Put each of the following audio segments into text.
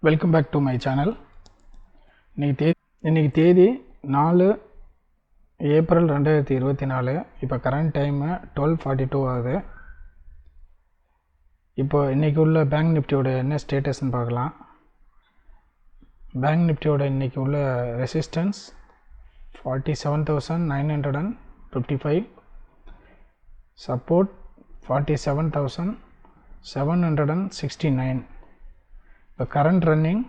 Welcome back to my channel. இன்னைக்கு தேதி 4 April 2024. இப்போ கரண்ட் டைமு 12:42 ஆகுது. இப்போ இன்றைக்கி உள்ள பேங்க் நிஃப்டியோட என்ன ஸ்டேட்டஸ்ன்னு பார்க்கலாம். பேங்க் நிஃப்டியோட இன்றைக்கி உள்ள ரெசிஸ்டன்ஸ் 47,955, சப்போர்ட் 47,769. இப்போ கரண்ட் ரன்னிங்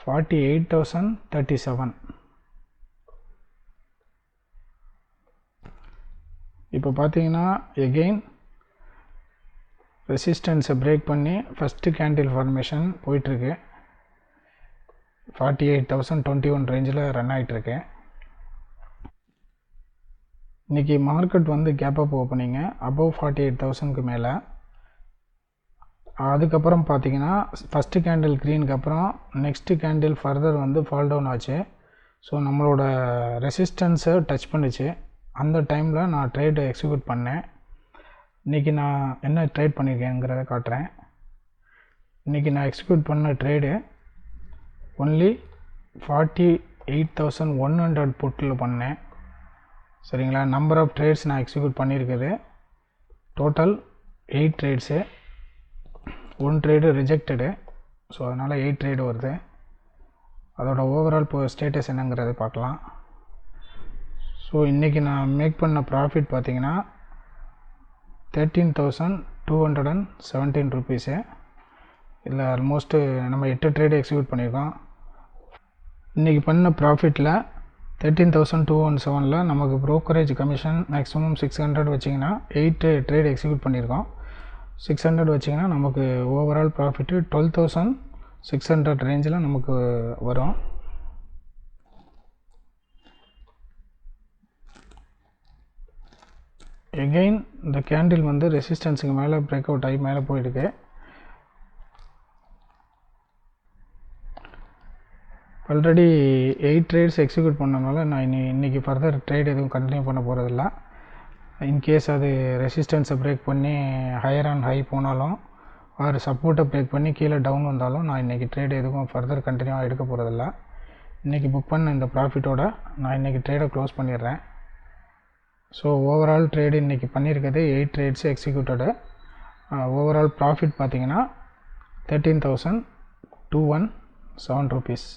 48,037. இப்போ பார்த்தீங்கன்னா எகெயின் ரெசிஸ்டன்ஸை பிரேக் பண்ணி ஃபஸ்ட்டு கேண்டில் ஃபார்மேஷன் போயிட்டுருக்கு. 48,021 ரேஞ்சில் ரன் ஆகிட்டுருக்கு. இன்றைக்கி மார்க்கெட் வந்து கேப் அப் ஓப்பனிங்க அபவ் 48,000க்கு மேலே. அதுக்கப்புறம் பார்த்தீங்கன்னா ஃபஸ்ட்டு கேண்டில் க்ரீனுக்கு அப்புறம் நெக்ஸ்ட்டு கேண்டில் ஃபர்தர் வந்து ஃபால் டவுன் ஆச்சு. ஸோ நம்மளோட ரெசிஸ்டன்ஸை டச் பண்ணிச்சு. அந்த டைமில் நான் ட்ரேடு எக்ஸிக்யூட் பண்ணேன். இன்றைக்கி நான் என்ன ட்ரேட் பண்ணியிருக்கேங்கிறத காட்டுறேன். இன்றைக்கி நான் எக்ஸிக்யூட் பண்ண ட்ரேடு ஒன்லி 48,100 புட்டில் பண்ணேன். சரிங்களா. நம்பர் ஆஃப் ட்ரேட்ஸ் நான் எக்ஸிக்யூட் பண்ணியிருக்குது total 8 trades. 1 trade rejected. So அதனால் 8 ட்ரேடு வருது. அதோட ஓவரால் இப்போ ஸ்டேட்டஸ் என்னங்கிறத பார்க்கலாம். ஸோ இன்றைக்கி நான் மேக் பண்ண ப்ராஃபிட் பார்த்திங்கன்னா 13,217 ருபீஸு. இதில் ஆல்மோஸ்ட்டு நம்ம 8 ட்ரேடு எக்ஸிக்யூட் பண்ணியிருக்கோம். இன்றைக்கி பண்ண ப்ராஃபிட்டில் 13,217 நமக்கு ப்ரோக்கரேஜ் கமிஷன் மேக்ஸிமம் 600 வச்சிங்கன்னா 8 ட்ரேடு எக்ஸிக்யூட் பண்ணியிருக்கோம். 600 வச்சிங்கன்னா நமக்கு ஓவரால் ப்ராஃபிட்டு 12,600 ரேஞ்சில் நமக்கு வரும். எகெயின் இந்த கேண்டில் வந்து ரெசிஸ்டன்ஸுக்கு மேலே பிரேக் அவுட் ஆகி மேலே போயிருக்கு. ஆல்ரெடி 8 ட்ரேட்ஸ் எக்ஸிக்யூட் பண்ணனால நான் இன்றைக்கி ஃபர்தர் ட்ரேட் எதுவும் கண்டினியூ பண்ண போகிறதில்ல. இன்கேஸ் அது ரெசிஸ்டன்ஸை பிரேக் பண்ணி ஹையர் அண்ட் ஹை போனாலும் ஆர் சப்போர்ட்டை பிரேக் பண்ணி கீழே டவுன் வந்தாலும் நான் இன்றைக்கி ட்ரேடு எதுவும் ஃபர்தர் கண்டினியூவாக எடுக்க போகிறதில்ல. இன்றைக்கி புக் பண்ண இந்த ப்ராஃபிட்டோட நான் இன்றைக்கி ட்ரேடை க்ளோஸ் பண்ணிடுறேன். ஸோ ஓவரால் ட்ரேடு இன்றைக்கி பண்ணியிருக்கிறது 8 ட்ரேட்ஸ் எக்ஸிக்யூட்டடு. ஓவரால் ப்ராஃபிட் பார்த்திங்கன்னா 13,217 ருபீஸ்.